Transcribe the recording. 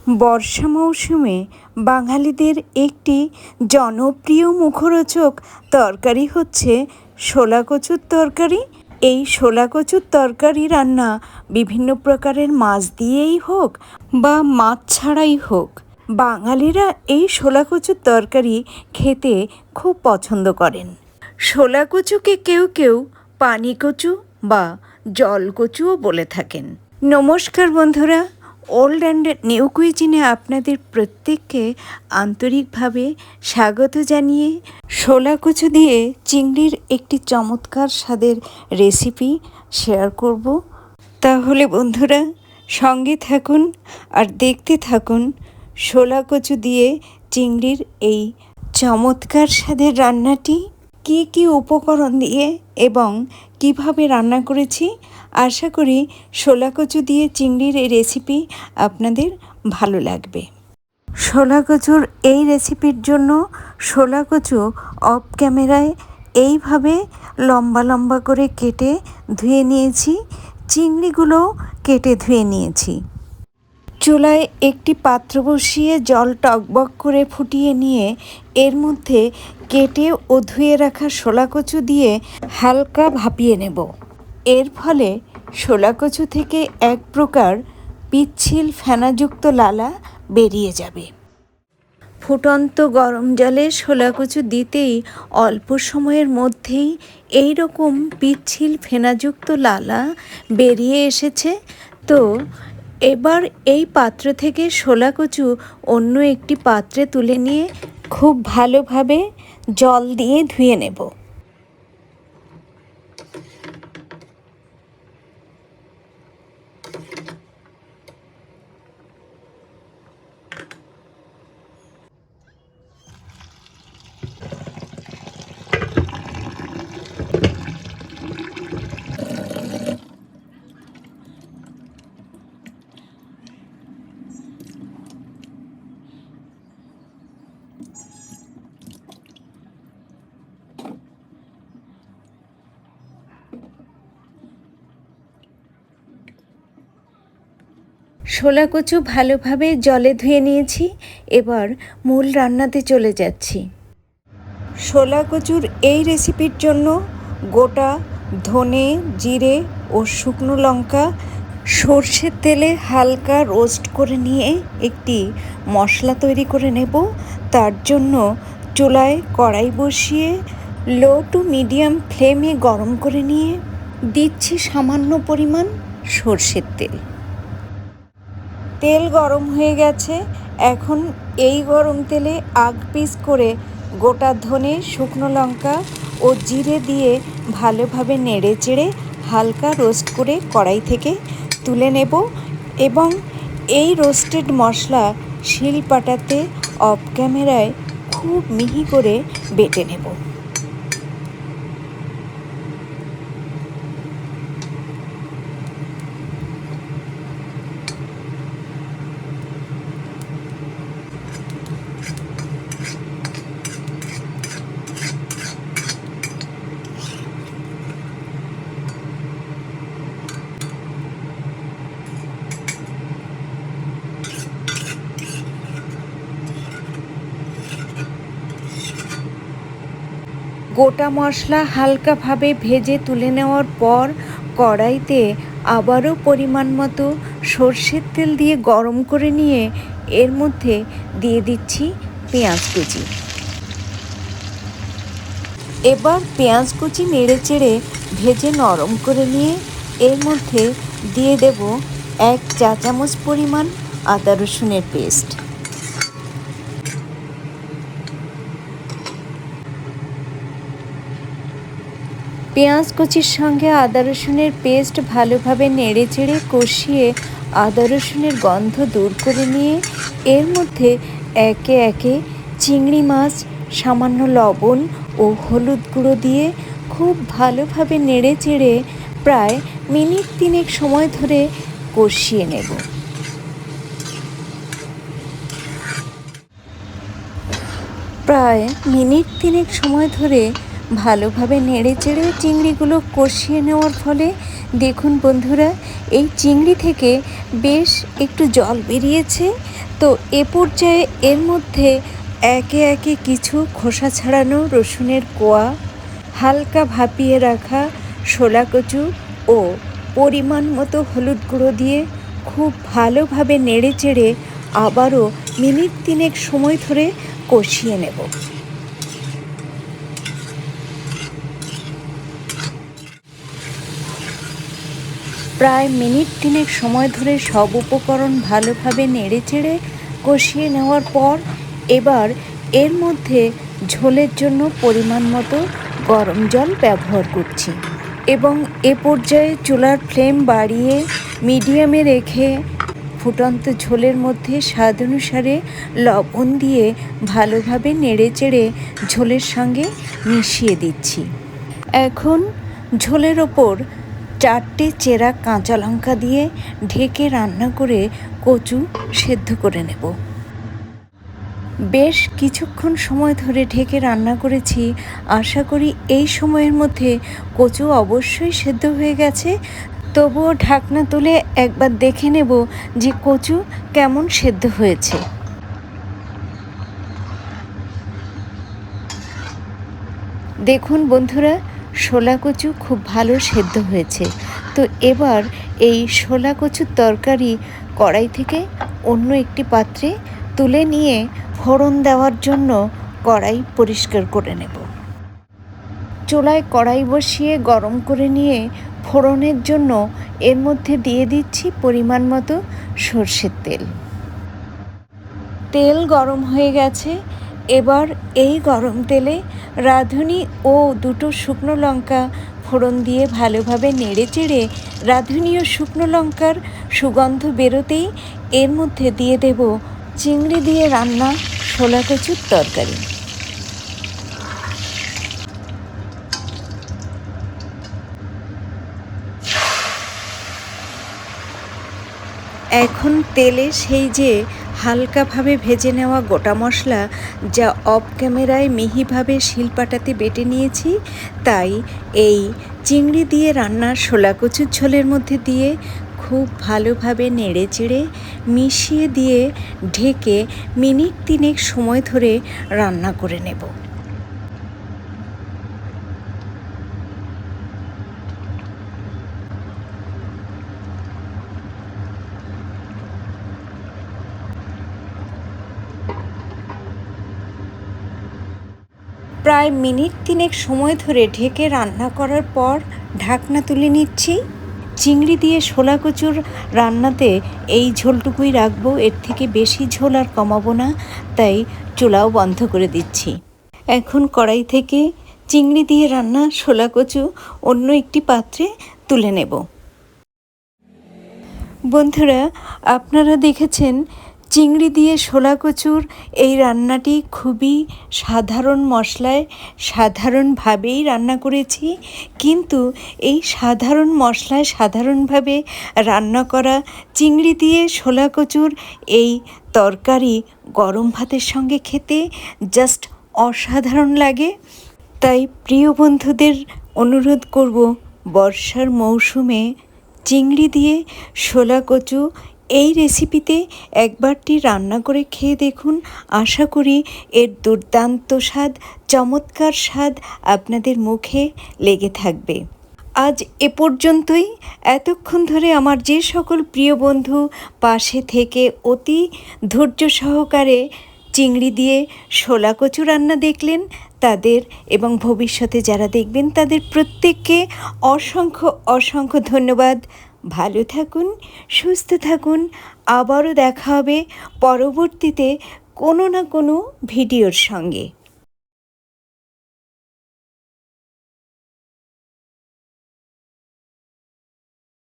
বর্ষা মৌসুমে বাঙালিদের একটি জনপ্রিয় মুখরোচক তরকারি হচ্ছে শোলা কচুর তরকারি। এই শোলা কচুর তরকারি রান্না বিভিন্ন প্রকারের মাছ দিয়েই হোক বা মাছ ছাড়াই হোক, বাঙালিরা এই শোলা কচুর তরকারি খেতে খুব পছন্দ করেন। শোলা কচুকে কেউ কেউ পানি কচু বা জল কচুও বলে থাকেন। নমস্কার বন্ধুরা, ওল্ড অ্যান্ড নিউ কুইজিনে আপনাদের প্রত্যেককে আন্তরিকভাবে স্বাগত জানিয়ে শোলা কচু দিয়ে চিংড়ির একটি চমৎকার স্বাদের রেসিপি শেয়ার করব। তাহলে বন্ধুরা সঙ্গে থাকুন আর দেখতে থাকুন শোলা কচু দিয়ে চিংড়ির এই চমৎকার স্বাদের রান্নাটি কী কী উপকরণ দিয়ে এবং কিভাবে রান্না করেছি। আশা করি শোলা কচু দিয়ে চিংড়ির এই রেসিপি আপনাদের ভালো লাগবে। শোলা কচুর এই রেসিপির জন্য শোলা কচু অফ ক্যামেরায় এইভাবে লম্বা লম্বা করে কেটে ধুয়ে নিয়েছি, চিংড়িগুলো কেটে ধুয়ে নিয়েছি। চুলায় একটি পাত্র বসিয়ে জল টকবক করে ফুটিয়ে নিয়ে এর মধ্যে কেটে ও ধুয়ে রাখা শোলা কচু দিয়ে হালকা ভাপিয়ে নেব। এর ফলে শোলা কচু থেকে এক প্রকার পিচ্ছিল ফেনাযুক্ত লালা বেরিয়ে যাবে। ফুটন্ত গরম জলে শোলা কচু দিতেই অল্প সময়ের মধ্যেই এই রকম পিচ্ছিল ফেনাযুক্ত লালা বেরিয়ে এসেছে। তো এবার এই পাত্র থেকে শোলা কচু অন্য একটি পাত্রে তুলে নিয়ে খুব ভালোভাবে জল দিয়ে ধুয়ে নেব। শোলা কচু ভালোভাবে জলে ধুয়ে নিয়েছি, এবার মূল রান্নাতে চলে যাচ্ছি। শোলা কচুর এই রেসিপির জন্য গোটা ধনে, জিরে ও শুকনো লঙ্কা সর্ষের তেলে হালকা রোস্ট করে নিয়ে একটি মশলা তৈরি করে নেব। তার জন্য চুলায় কড়াই বসিয়ে লো টু মিডিয়াম ফ্লেমে গরম করে নিয়ে দিচ্ছি সামান্য পরিমাণ সর্ষের তেল। তেল গরম হয়ে গেছে, এখন এই গরম তেলে আগ পিস করে গোটা ধনে, শুকনো লঙ্কা ও জিরে দিয়ে ভালোভাবে নেড়ে চেড়ে হালকা রোস্ট করে কড়াই থেকে তুলে নেব এবং এই রোস্টেড মশলা শিলপাটাতে অফ ক্যামেরায় খুব মিহি করে বেটে নেব। গোটা মশলা হালকাভাবে ভেজে তুলে নেওয়ার পর কড়াইতে আবারও পরিমাণ মতো সর্ষের তেল দিয়ে গরম করে নিয়ে এর মধ্যে দিয়ে দিচ্ছি পেঁয়াজ কুচি। এবার পেঁয়াজ কুচি নেড়ে চেড়ে ভেজে নরম করে নিয়ে এর মধ্যে দিয়ে দেব 1 চা চামচ পরিমাণ আদা রসুনের পেস্ট। পেঁয়াজ কুচির সঙ্গে আদা রসুনের পেস্ট ভালোভাবে নেড়ে চেড়ে কষিয়ে আদা রসুনের গন্ধ দূর করে নিয়ে এর মধ্যে একে একে চিংড়ি মাছ, সামান্য লবণ ও হলুদ গুঁড়ো দিয়ে খুব ভালোভাবে নেড়ে চেড়ে প্রায় মিনিট 3 সময় ধরে কষিয়ে নেব। প্রায় মিনিট 3 সময় ধরে ভালোভাবে নেড়েচেড়ে চিংড়িগুলো কষিয়ে নেওয়ার ফলে দেখুন বন্ধুরা, এই চিংড়ি থেকে বেশ একটু জল বেরিয়েছে। তো এ পর্যায়ে এর মধ্যে একে একে কিছু খোসা ছাড়ানো রসুনের কোয়া, হালকা ভাপিয়ে রাখা শোলা কচু ও পরিমাণ মতো হলুদ গুঁড়ো দিয়ে খুব ভালোভাবে নেড়েচেড়ে আবারও মিনিট 3 সময় ধরে কষিয়ে নেব। প্রায় মিনিট 3 সময় ধরে সব উপকরণ ভালোভাবে নেড়েচেড়ে কষিয়ে নেওয়ার পর এবার এর মধ্যে ঝোলের জন্য পরিমাণ মতো গরম জল ব্যবহার করছি এবং এ পর্যায়ে চুলার ফ্লেম বাড়িয়ে মিডিয়ামে রেখে ফুটন্ত ঝোলের মধ্যে স্বাদ অনুসারে লবণ দিয়ে ভালোভাবে নেড়েচেড়ে ঝোলের সঙ্গে মিশিয়ে দিচ্ছি। এখন ঝোলের ওপর 4টে চেরা কাঁচা লঙ্কা দিয়ে ঢেকে রান্না করে কচু সেদ্ধ করে নেব। বেশ কিছুক্ষণ সময় ধরে ঢেকে রান্না করেছি। আশা করি এই সময়ের মধ্যে কচু অবশ্যই সেদ্ধ হয়ে গেছে। তবুও ঢাকনা তুলে একবার দেখে নেব যে কচু কেমন সেদ্ধ হয়েছে। দেখুন বন্ধুরা, শোলা কচু খুব ভালো সেদ্ধ হয়েছে। তো এবার এই শোলা কচুর তরকারি কড়াই থেকে অন্য একটি পাত্রে তুলে নিয়ে ফোড়ন দেওয়ার জন্য কড়াই পরিষ্কার করে নেব। চুলায় কড়াই বসিয়ে গরম করে নিয়ে ফোড়নের জন্য এর মধ্যে দিয়ে দিচ্ছি পরিমাণ মতো সরষের তেল। তেল গরম হয়ে গেছে। এবার এই গরম তেলে রাঁধুনি ও 2টো শুকনো লঙ্কা ফোড়ন দিয়ে ভালোভাবে নেড়েচেড়ে রাঁধুনি ও শুকনো লঙ্কার সুগন্ধ বেরোতেই এর মধ্যে দিয়ে দেব চিংড়ি দিয়ে রান্না শোলা কচুর তরকারি। এখন তেলে সেই যে হালকাভাবে ভেজে নেওয়া গোটা মশলা, যা অফ ক্যামেরায় মিহিভাবে শিলপাটাতে বেটে নিয়েছি, তাই এই চিংড়ি দিয়ে রান্না শোলা কচুর ঝোলের মধ্যে দিয়ে খুব ভালোভাবে নেড়েচেড়ে মিশিয়ে দিয়ে ঢেকে মিনিট 3 সময় ধরে রান্না করে নেব। প্রায় মিনিট 3 সময় ধরে ঢেকে রান্না করার পর ঢাকনা তুলে নিচ্ছি। চিংড়ি দিয়ে শোলা কচুর রান্নাতে এই ঝোলটুকুই রাখবো, এর থেকে বেশি ঝোল আর কমাবো না, তাই চুলাও বন্ধ করে দিচ্ছি। এখন কড়াই থেকে চিংড়ি দিয়ে রান্না শোলা কচু অন্য একটি পাত্রে তুলে নেব। বন্ধুরা, আপনারা দেখেছেন চিংড়ি দিয়ে শোলা কচুর এই রান্নাটি খুবই সাধারণ মশলায় সাধারণভাবেই রান্না করেছি, কিন্তু এই সাধারণ মশলায় সাধারণভাবে রান্না করা চিংড়ি দিয়ে শোলা কচুর এই তরকারি গরম ভাতের সঙ্গে খেতে জাস্ট অসাধারণ লাগে। তাই প্রিয় বন্ধুদের অনুরোধ করব, বর্ষার মৌসুমে চিংড়ি দিয়ে শোলা কচু এই রেসিপিতে একবারটি রান্না করে খেয়ে দেখুন। আশা করি এর দুর্দান্ত স্বাদ, চমৎকার স্বাদ আপনাদের মুখে লেগে থাকবে। আজ এ পর্যন্তই। এতক্ষণ ধরে আমার যে সকল প্রিয় বন্ধু পাশে থেকে অতি ধৈর্য সহকারে চিংড়ি দিয়ে শোলা কচু রান্না দেখলেন, তাদের এবং ভবিষ্যতে যারা দেখবেন তাদের প্রত্যেককে অসংখ্য অসংখ্য ধন্যবাদ। ভালো থাকুন, সুস্থ থাকুন। আবারও দেখা হবে পরবর্তীতে কোনো না কোনো ভিডিওর সঙ্গে।